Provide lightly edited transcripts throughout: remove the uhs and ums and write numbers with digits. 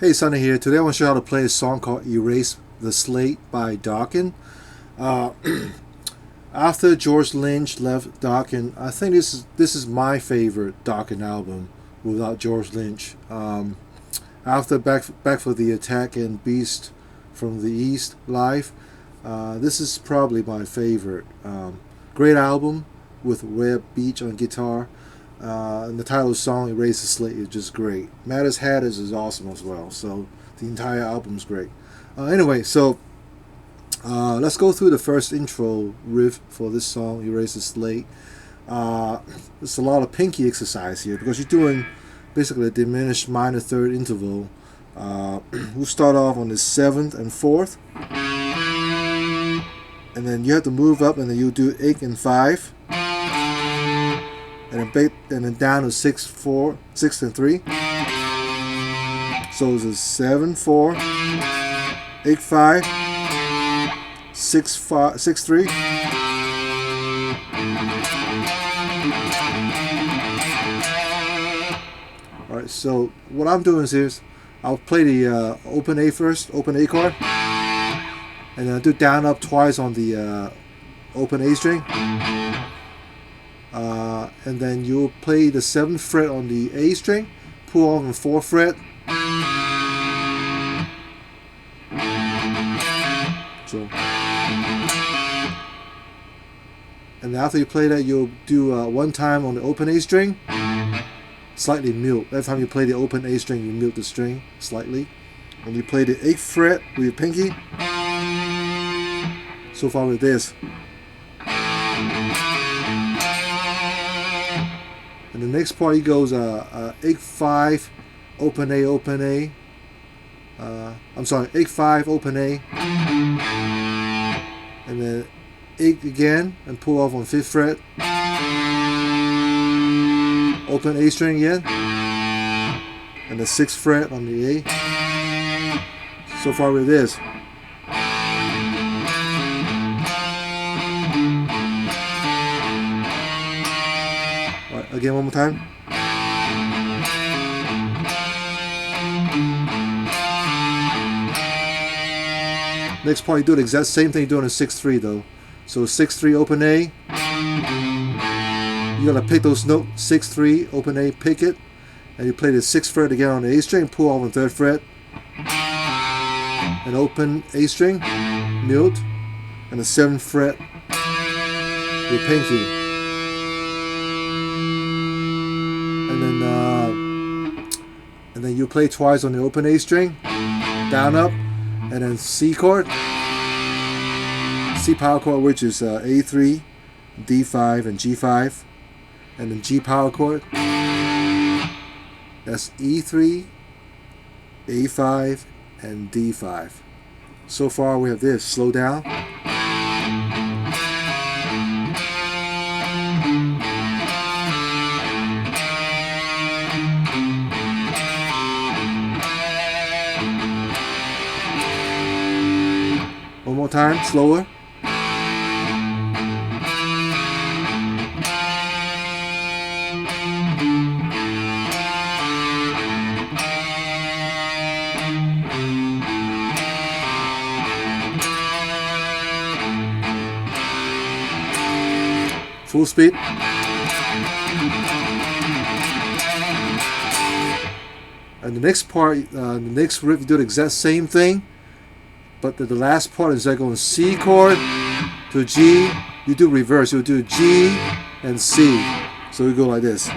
Hey, Sonny here. Today I want to show you how to play a song called Erase the Slate by Dokken. Uh, After George Lynch left Dokken, I think this is my favorite Dokken album without George Lynch. After Back for the Attack and Beast from the East live, this is probably my favorite. Great album with Webb Beach on guitar. And the title of the song, Erase the Slate, is just great. Mattis Hatters is awesome as well. So the entire album's great. Anyway, so let's go through the first intro riff for this song, Erase the Slate. There's a lot of pinky exercise here because you're doing basically a diminished minor third interval. We'll start off on the 7th and 4th. And then you have to move up and then you do 8 and 5. And then down to 6, 4, 6 and 3. So it's a 7, 4, 8, 5, 6, 5, 6, 3. Alright, so what I'm doing is I'll play the open A first, open A chord. And then I'll do down up twice on the open A string. And then you'll play the 7th fret on the A string, pull on the 4th fret. So, and after you play that, you'll do one time on the open A string, slightly mute. Every time you play the open A string, you mute the string slightly. And you play the 8th fret with your pinky. So far with this. And the next part he goes 8-5 open A open A. I'm sorry, 8-5 open A. And then 8 again and pull off on 5th fret. Open A string again. And the 6th fret on the A. So far with this. Again, one more time. Next part, you do the exact same thing you do on a 6-3 though. So 6-3 open A. You gotta pick those notes. 6-3 open A, pick it, and you play the 6th fret again on the A string. Pull off on 3rd fret. An open A string, mute, and the 7th fret your pinky, and then you play twice on the open A string, down up, and then C chord, C power chord, which is A3, D5, and G5, and then G power chord. That's E3, A5, and D5. So far we have this. Slow down. One more time, slower. Full speed. And the next part, the next riff, you do the exact same thing, but the last part is like going C chord to G. You do reverse. You do G and C. So we go like this.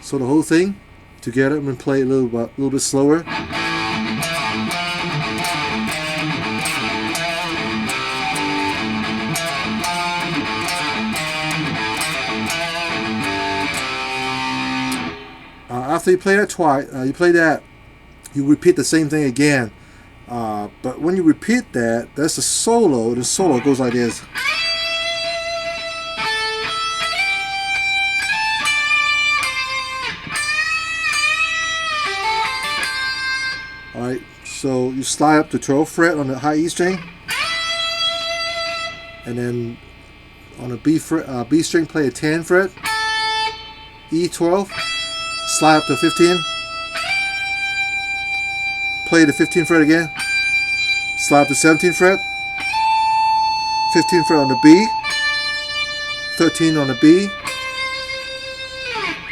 So the whole thing together. I'm gonna play a little bit slower. After you play that twice, you repeat the same thing again. But when you repeat that, that's a solo. The solo goes like this. Alright, so you slide up the 12th fret on the high E string, and then on the B string play a 10th fret, E12. Slide up to 15, play the 15th fret again, slide up to 17th fret, 15th fret on the B, 13 on the B.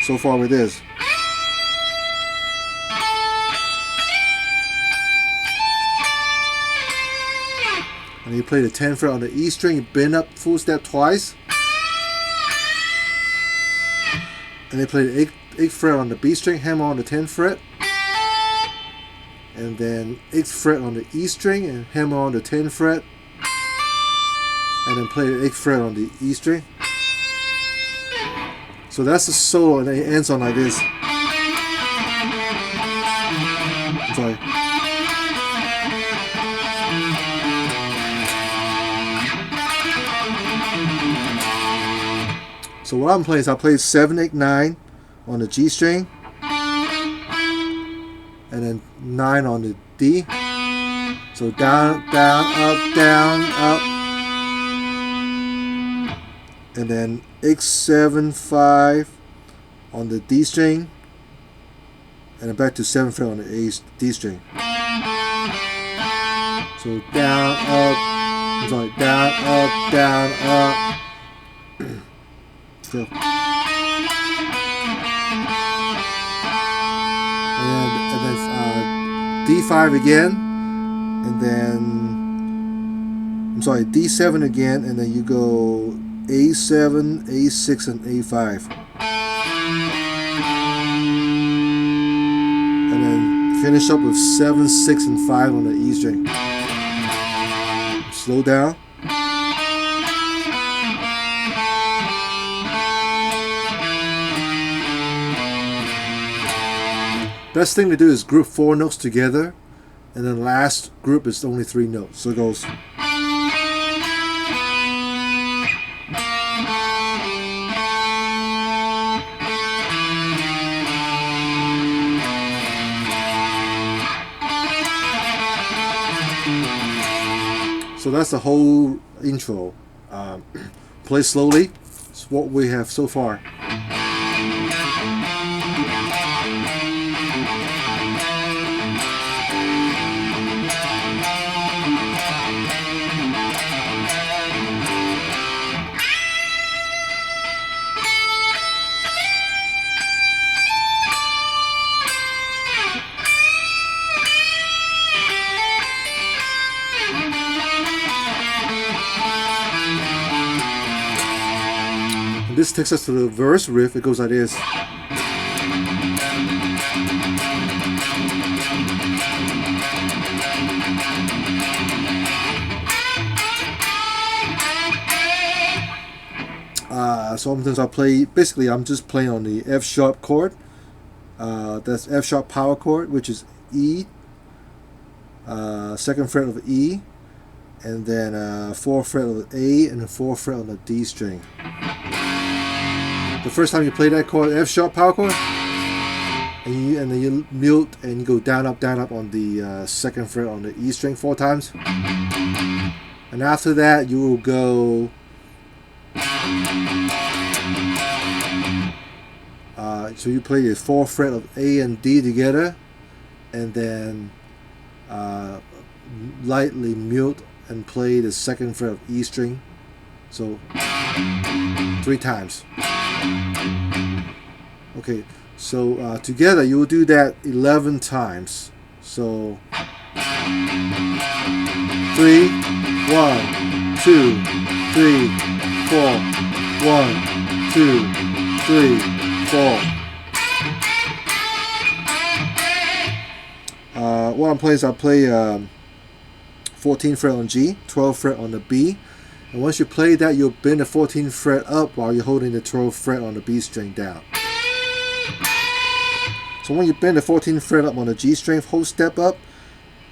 So far with this. And you play the 10th fret on the E string, you bend up full step twice, and they play the 8th fret on the B string, hammer on the 10th fret, and then 8th fret on the E string and hammer on the 10th fret, and then play the 8th fret on the E string. So that's the solo, and then it ends on like this. I'm sorry. So what I'm playing is I play 7, 8, 9 on the G string, and then 9 on the D. So down, down, up, and then 8, 7, 5 on the D string, and then back to 7th fret on the D string. So down, up, sorry, down, up. So. And then D5 again, and then D7 again, and then you go A7, A6, and A5, and then finish up with 7, 6, and 5 on the E string. Slow down. Best thing to do is group 4 notes together, and then last group is only 3 notes. So it goes. So that's the whole intro. Play slowly. It's what we have so far. this takes us to the verse riff. It goes like this. Sometimes I play, basically I'm just playing on the F sharp chord. That's F sharp power chord, which is E, 2nd fret of E, and then 4th fret of the A, and the 4th fret on the D string. The first time you play that chord, F sharp power chord, and then you mute and you go down up on the 2nd fret on the E string 4 times, and after that you will go. So you play the 4th fret of A and D together, and then lightly mute and play the 2nd fret of E string. So 3 times. Okay, so together you will do that 11 times. So 3, 1, 2, 3, 4, 1, 2, 3, 4. What I'm playing is I play 14th fret on G, 12th fret on the B, and once you play that, you'll bend the 14th fret up while you're holding the 12th fret on the B string down. So when you bend the 14th fret up on the G string, whole step up,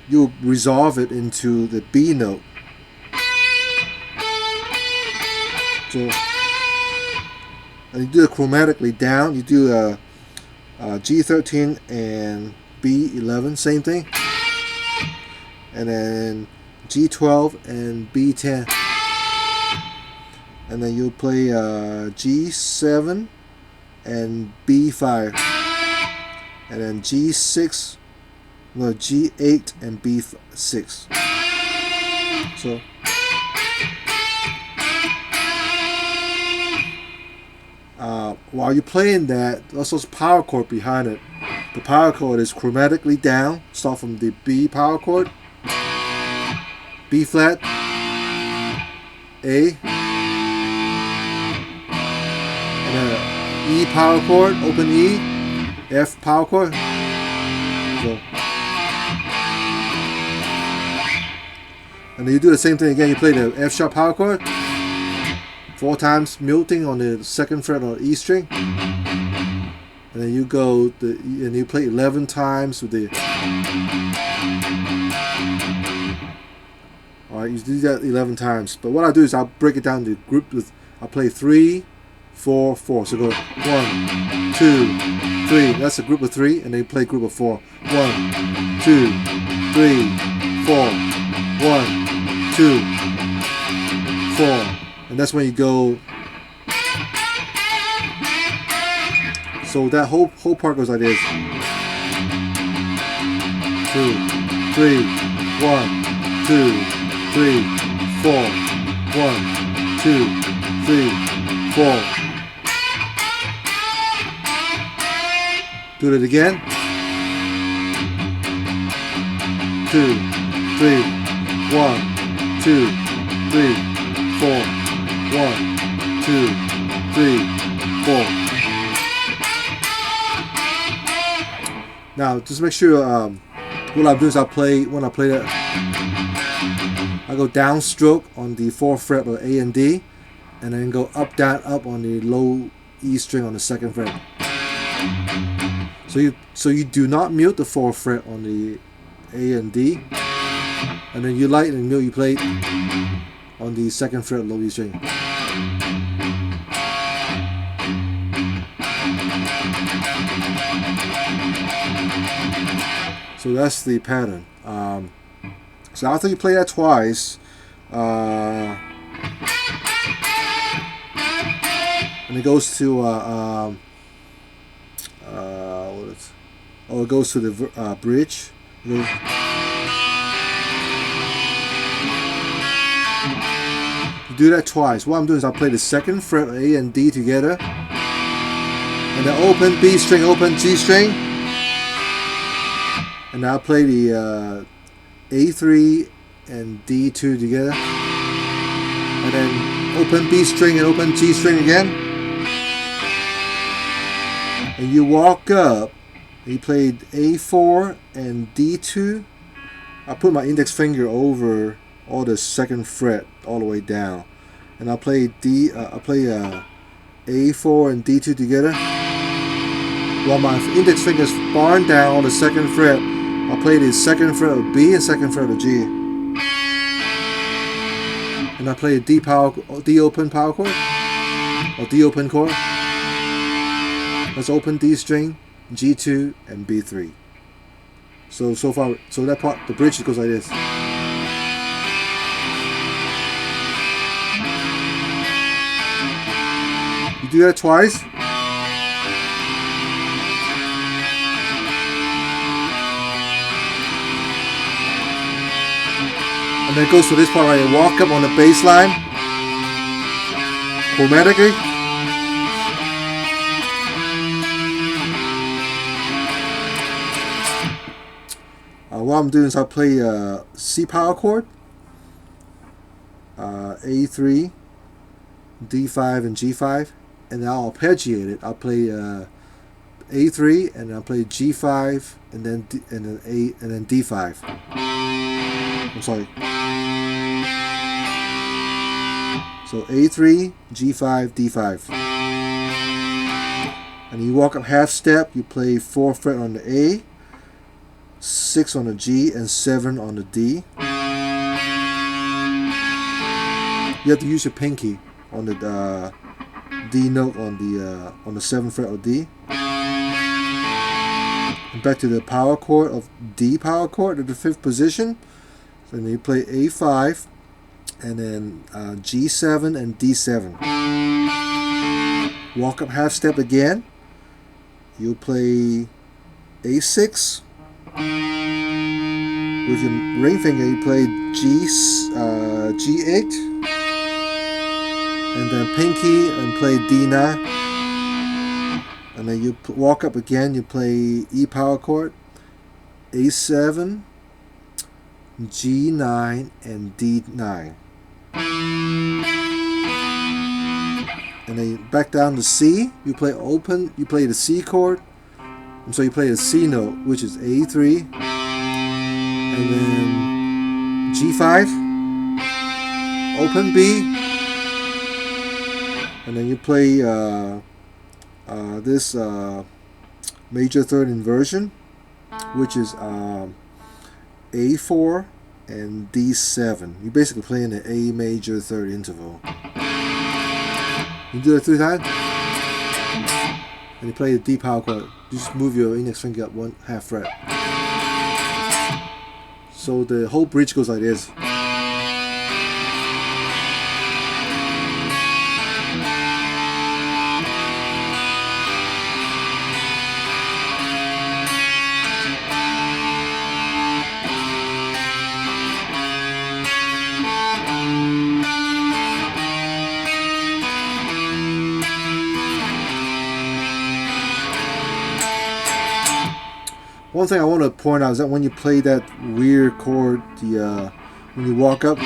you'll resolve it into the B note. So, and you do it chromatically down. You do G13 and B11, same thing, and then G12 and B10, and then you'll play G7 and B5, and then G6, no, G8 and B6. So while you're playing that, there's also power chord behind it. The power chord is chromatically down. Start from the B power chord, B flat, A, and then E power chord, open E, F power chord. So, and then you do the same thing again. You play the F sharp power chord 4 times, muting on the 2nd fret on the E string. And then you go, and you play 11 times with the. Alright, you do that 11 times. But what I'll do is I'll break it down to group with, I'll play 3, 4, 4. So go 1, 2, 3. That's a group of 3, and then you play group of 4. 1, 2, 3, 4. 1, 2, 4. And that's when you go. So that whole part goes like this. 2, 3, 1, 2, 3, 4. 1, 2, 3, 4. Do it again. 2, 3, 1, 2, 3, 4. 1, 2, 3, 4. Now, just make sure what I do is when I play that, I go downstroke on the 4th fret of A and D, and then go up, down, up on the low E string on the 2nd fret. So you do not mute the 4th fret on the A and D, and then you light and mute, you play on the 2nd fret of low E string. So that's the pattern. So after you play that twice, and it goes to it goes to the bridge. You do that twice. What I'm doing is I play the 2nd fret A and D together, and then open B string, open G string. And I'll play the A3 and D2 together, and then open B string and open G string again, and you walk up, and you played A4 and D2. I put my index finger over all the second fret all the way down, and I play A4 and D2 together. While my index finger is far down on the second fret, I play the second fret of B and second fret of G. And I play a D open power chord, or D open chord. Let's open D string, G2, and B3. So far, that part, the bridge goes like this. You do that twice. And then it goes to this part right here. Walk up on the bass line chromatically. What I'm doing is I play C power chord, A3, D5, and G5, and then I'll arpeggiate it. I'll play A3, and I'll play G5, and then D5. I'm sorry. So A3, G5, D5. And you walk up half step, you play 4th fret on the A, 6 on the G, and 7 on the D. You have to use your pinky on the D note on the 7th fret of D. And back to the power chord of D power chord at the 5th position. So then you play A5, and then G7 and D7. Walk up half step again. You play A6. With your ring finger, you play G8, and then pinky and play D9. And then you walk up again. You play E power chord, A7, G9, and D9. And then back down to C. You play open. You play the C chord. And so you play the C note, which is A3, and then G5, open B, and then you play this major third inversion, which is A4 and D7. You basically play in the A major third interval. You do that 3 times, and you play the D power chord. You just move your index finger up 1/2 fret. So the whole bridge goes like this. One thing I want to point out is that when you play that weird chord, when you walk up,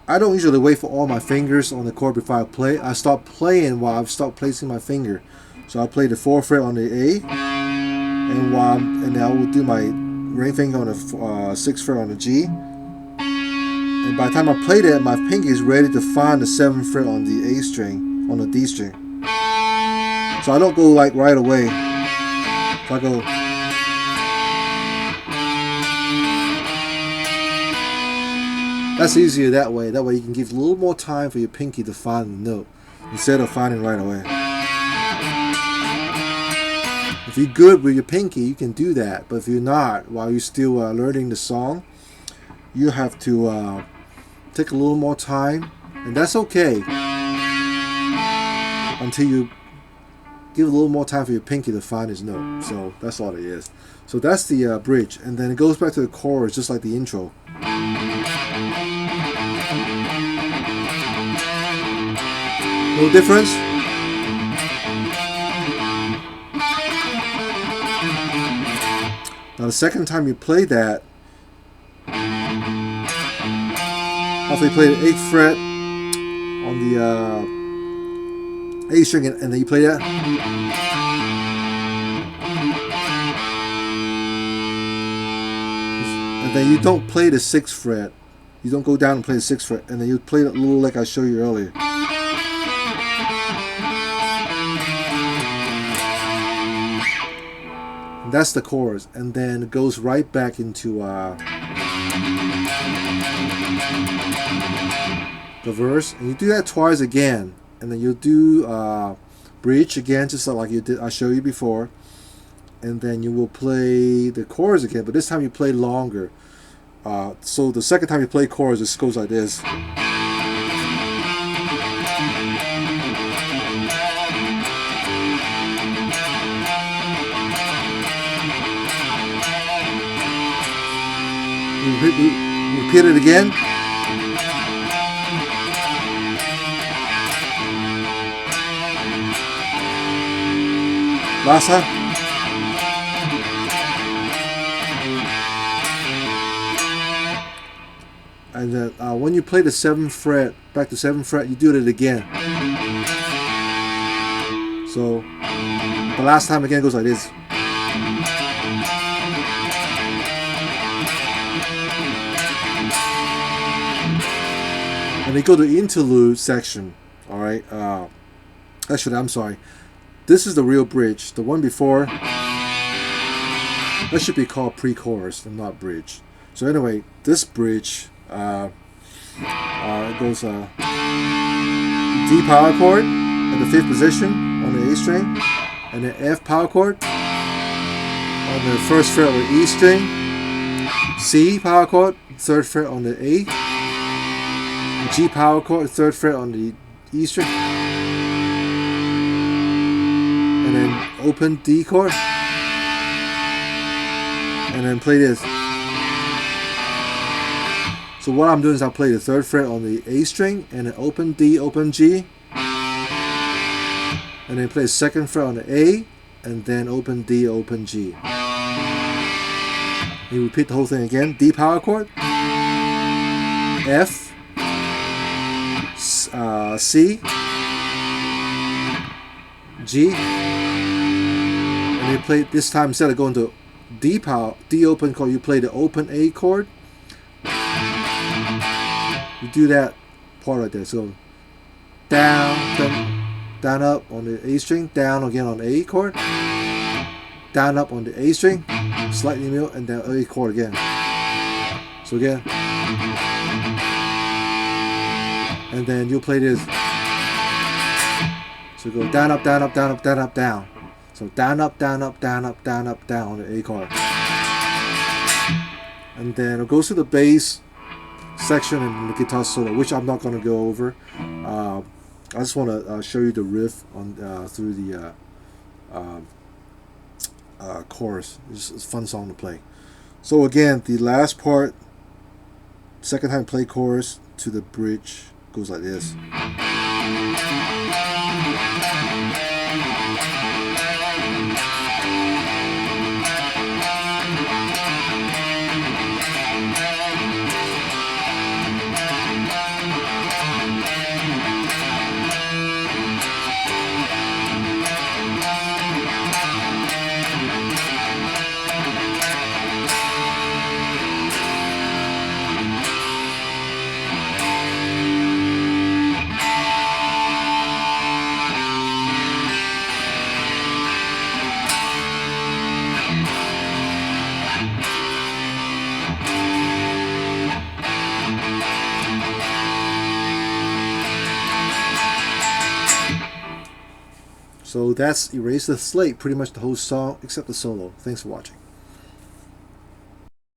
I don't usually wait for all my fingers on the chord before I play. I start playing while I've stopped placing my finger. So I play the 4th fret on the A, and I will do my ring finger on the 6th fret on the G. And by the time I play that, my pinky is ready to find the 7th fret on the A string, on the D string. So I don't go like right away. So I go. That's easier that way. That way you can give a little more time for your pinky to find the note instead of finding right away. If you're good with your pinky, you can do that. But if you're not, while you're still learning the song, you have to take a little more time, and that's okay. Until you give a little more time for your pinky to find his note. So that's all it is. So that's the bridge, and then it goes back to the chorus just like the intro. No difference. Now the second time you play that, after you play the 8th fret on the A string, and then you play that. And then you don't play the 6th fret. You don't go down and play the 6th fret, and then you play it a little like I showed you earlier. And that's the chorus, and then it goes right back into the verse, and you do that twice again, and then you do bridge again, just like you did. I showed you before, and then you will play the chorus again, but this time you play longer. So the second time you play chorus, it goes like this. Repeat it again. Last time. And then when you play the 7th fret, back to 7th fret, you do it again. So the last time again goes like this. And they go to the interlude section. All right. Actually, I'm sorry. This is the real bridge. The one before, that should be called pre-chorus and not bridge. So anyway, this bridge it goes D power chord at the 5th position on the A string, and then F power chord on the 1st fret of the E string, C power chord 3rd fret on the A, G power chord 3rd fret on the E string, and then open D chord, and then play this. So what I'm doing is I play the 3rd fret on the A string, and then open D, open G, and then play the 2nd fret on the A, and then open D, open G. You repeat the whole thing again. D power chord, F, C, G, and you play this time, instead of going to D open chord, you play the open A chord. You do that part right there. So down, down, up on the A string, down again on the A chord, down, up on the A string, slightly middle, and then A chord again. So again, and then you play this. So go down, up, down, up, down, up, down, up, down. So down, up, down, up, down, up, down, up, down on the A chord. And then it goes to the bass section and the guitar solo, which I'm not going to go over. I just want to show you the riff on through the chorus. It's a fun song to play. So again, the last part, second time play chorus to the bridge, goes like this. So that's Erase the Slate, pretty much the whole song except the solo. Thanks for watching.